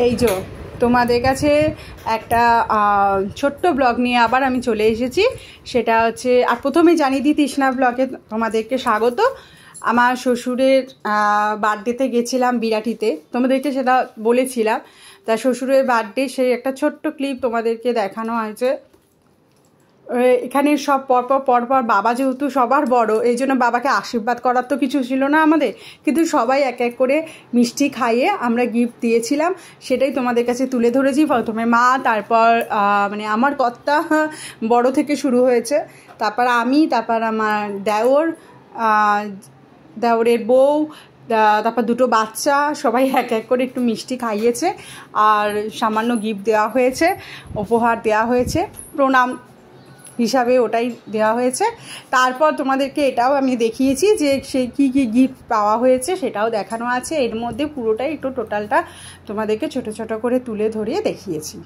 এই যে তোমাদের কাছে একটা ছোট্ট ব্লগ নিয়ে আবার আমি চলে এসেছি। সেটা হচ্ছে, আর প্রথমে জানিয়ে দিই তৃষ্ণা ব্লগে তোমাদেরকে স্বাগত। আমার শ্বশুরের বার্থডেতে গেছিলাম বিরাটিতে, তোমাদেরকে সেটা বলেছিলাম। তা শ্বশুরের বার্থডে সেই একটা ছোট্ট ক্লিপ তোমাদেরকে দেখানো হয়েছে। এখানে সব পরপর বাবা যেহেতু সবার বড়, এই জন্য বাবাকে আশীর্বাদ করার তো কিছু ছিল না আমাদের, কিন্তু সবাই এক এক করে মিষ্টি খাইয়ে আমরা গিফট দিয়েছিলাম। সেটাই তোমাদের কাছে তুলে ধরেছি। প্রথমে মা, তারপর মানে আমার কর্তা বড় থেকে শুরু হয়েছে, তারপর আমি, তারপর আমার দেওরের বউ, তারপর দুটো বাচ্চা, সবাই এক এক করে একটু মিষ্টি খাইয়েছে আর সামান্য গিফট দেওয়া হয়েছে, উপহার দেওয়া হয়েছে, প্রণাম হিসাবে ওটাই দেওয়া হয়েছে। তারপর তোমাদেরকে এটাও আমি দেখিয়েছি যে সেই কী কী গিফট পাওয়া হয়েছে, সেটাও দেখানো আছে। এর মধ্যে পুরোটাই একটু টোটালটা তোমাদেরকে ছোট ছোট করে তুলে ধরিয়ে দেখিয়েছি।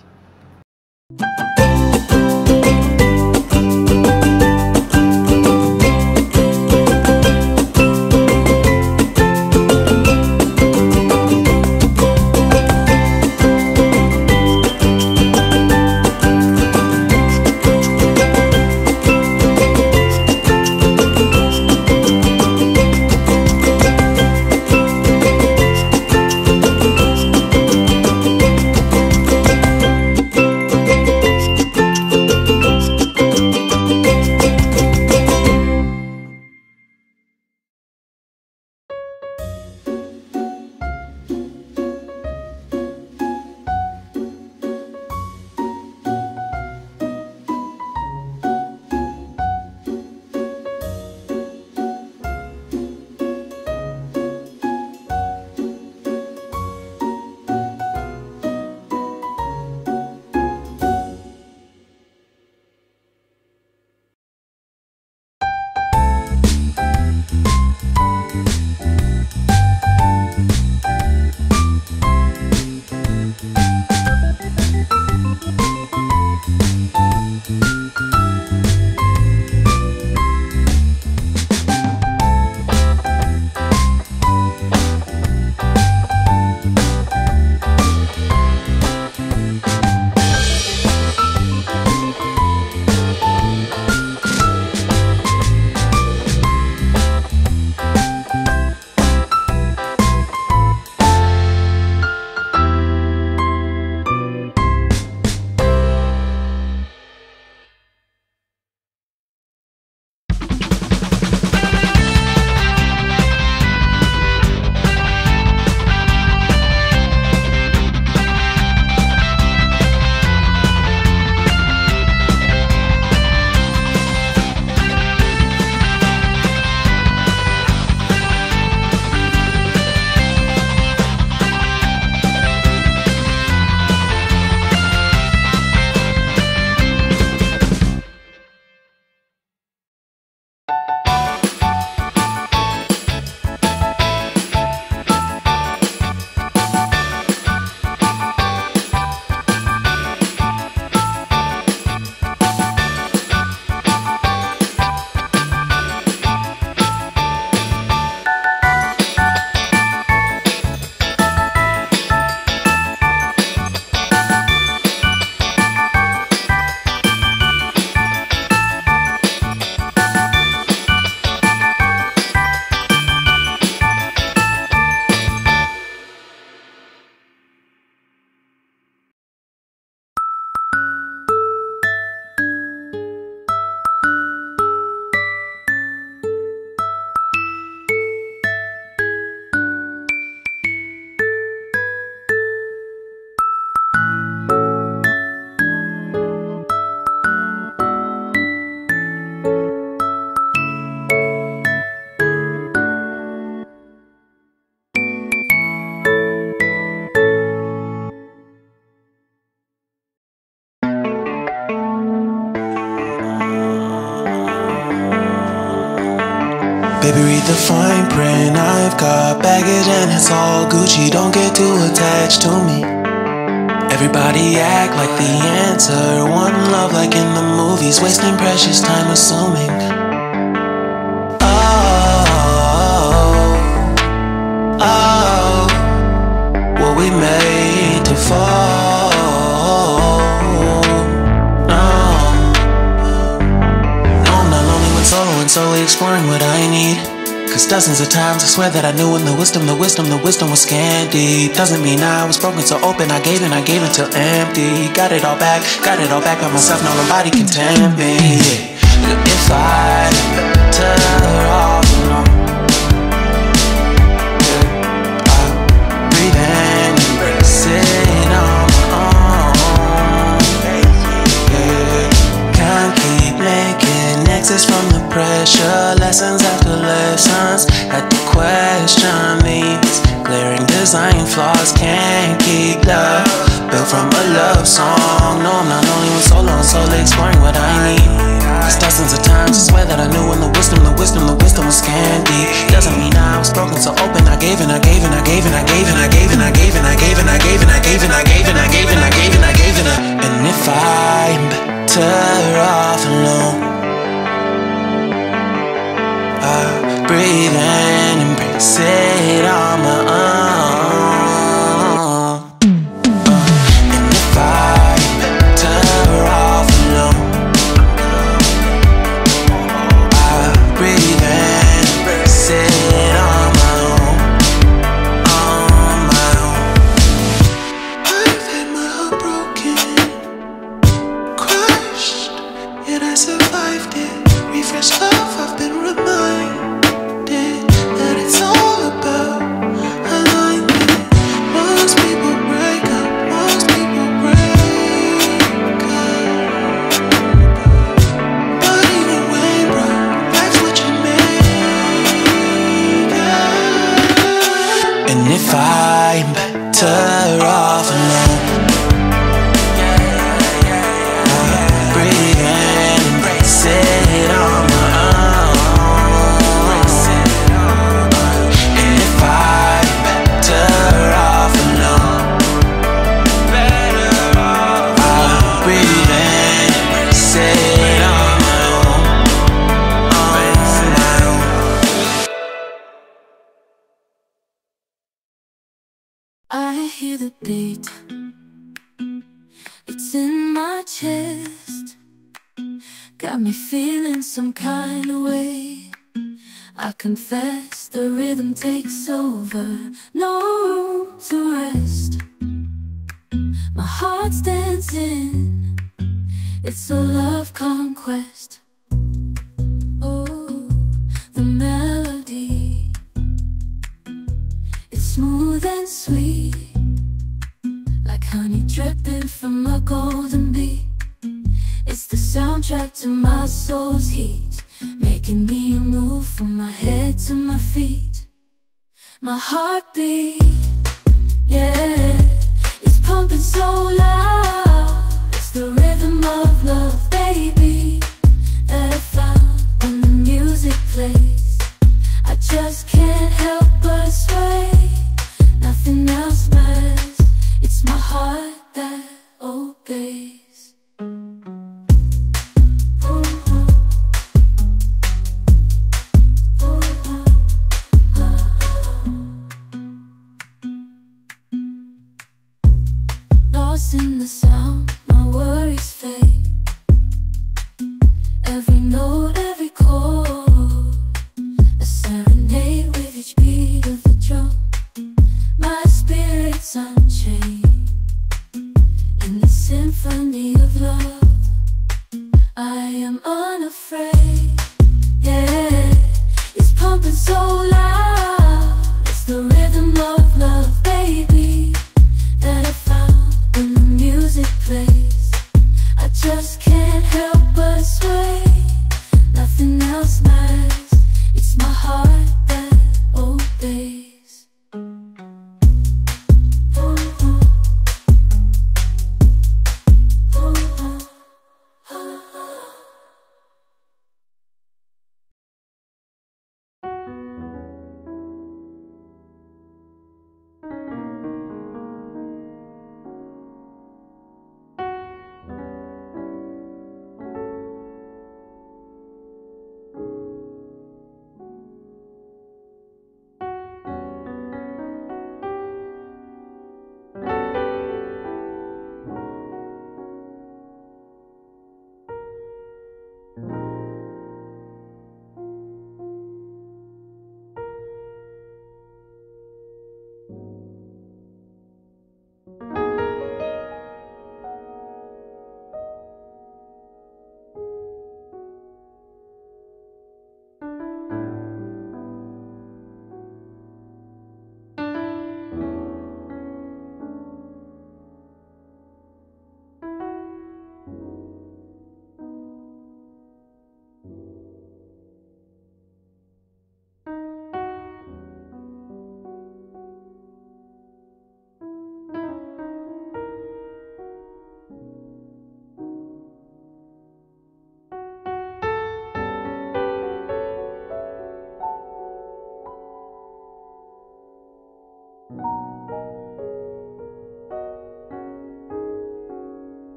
Baby, read the fine print. I've got baggage and it's all Gucci. Don't get too attached to me. Everybody act like the answer. One love like in the movies. Wasting precious time assuming. Oh, were we made to before. No, I'm not lonely when solo and solely exploring what I need. Cause dozens of times I swear that I knew when the wisdom was scanty. Doesn't mean I was broken, so open, I gave till empty. Got it all back by myself, no nobody can tempt me. If I better off alone, breathe in, embrace it on my own. Can't keep making exits from the pressure. Lessons after lessons, had to question these glaring design flaws. Can't keep love built from a love song. No, I'm not only when solo and solely exploring what I need. Cause dozens of times I swear that I knew when the wisdom was scanty. Doesn't mean I was broken, so open, I gave and I gave and I gave and I gave and I gave and I gave and I gave and I gave and I gave and I gave and I gave and I gave and I gave and I. And if I'm better off alone, I breathe in, embrace it on my own. And if I'm better off alone, I breathe in, embrace it on my own, on my own. I've had my heart broken, crushed, yet I survived it. Refresh love, I've been reminded that it's all about alignment. Most people break up, most people break up. But even when broke, life's what you make it. And if I'm better off alone, breathe in, embrace it on my own. And if I'm better off alone, I'll breathe in, embrace it on my own, on my own. I hear the beat, it's in my chest, got me feeling some kind of way. I confess the rhythm takes over, no room to rest. My heart's dancing, it's a love conquest. Oh, the melody, it's smooth and sweet, like honey dripping from a golden bee. It's the soundtrack to my soul's heat, making me move from my head to my feet. My heartbeat, yeah, it's pumping so loud. It's the rhythm of love, baby, that I found when the music plays. I just can't help but sway. Nothing else matters, it's my heart that obeys. Lost in the sound, my worries fade. Every note, every chord, a serenade with each beat of the drum. My spirit's unchained in the symphony of love. I am unafraid, yeah, it's pumping so loud. It's the rhythm of love, baby, that I found when the music plays. I just can't help but sway.